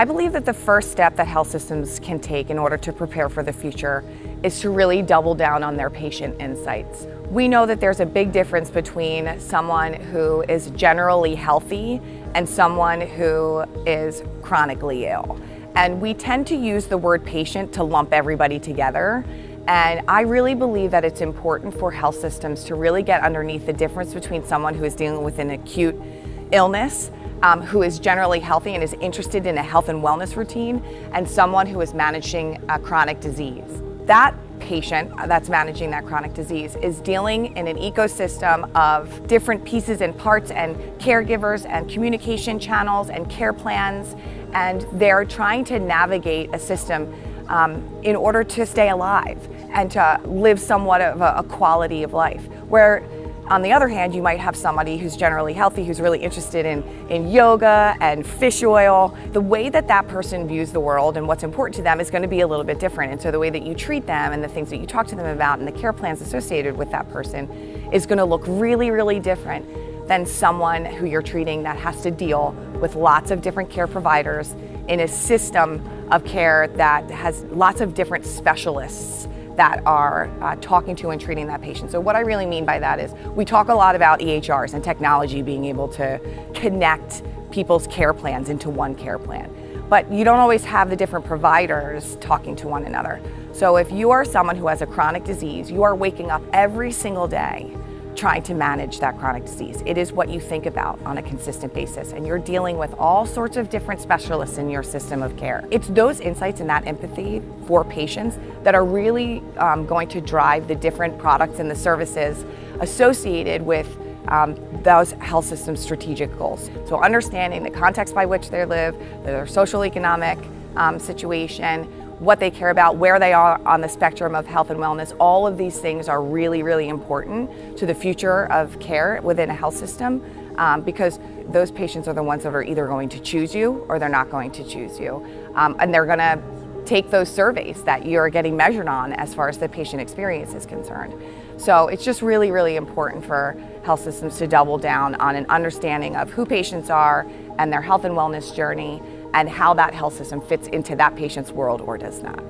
I believe that the first step that health systems can take in order to prepare for the future is to really double down on their patient insights. We know that there's a big difference between someone who is generally healthy and someone who is chronically ill. And we tend to use the word patient to lump everybody together. And I really believe that it's important for health systems to really get underneath the difference between someone who is dealing with an acute illness, who is generally healthy and is interested in a health and wellness routine, and someone who is managing a chronic disease. That patient that's managing that chronic disease is dealing in an ecosystem of different pieces and parts and caregivers and communication channels and care plans, and they're trying to navigate a system in order to stay alive and to live somewhat of a quality of life. Where on the other hand, you might have somebody who's generally healthy, who's really interested in yoga and fish oil. The way that that person views the world and what's important to them is going to be a little bit different. And so the way that you treat them and the things that you talk to them about and the care plans associated with that person is going to look really, really different than someone who you're treating that has to deal with lots of different care providers in a system of care that has lots of different specialists that are talking to and treating that patient. So what I really mean by that is we talk a lot about EHRs and technology being able to connect people's care plans into one care plan. But you don't always have the different providers talking to one another. So if you are someone who has a chronic disease, you are waking up every single day trying to manage that chronic disease. It is what you think about on a consistent basis, and you're dealing with all sorts of different specialists in your system of care. It's those insights and that empathy for patients that are really going to drive the different products and the services associated with those health system strategic goals. So understanding the context by which they live, their social economic situation, what they care about, where they are on the spectrum of health and wellness, all of these things are really, really important to the future of care within a health system because those patients are the ones that are either going to choose you or they're not going to choose you. And they're going to take those surveys that you're getting measured on as far as the patient experience is concerned. So it's just really, really important for health systems to double down on an understanding of who patients are and their health and wellness journey and how that health system fits into that patient's world or does not.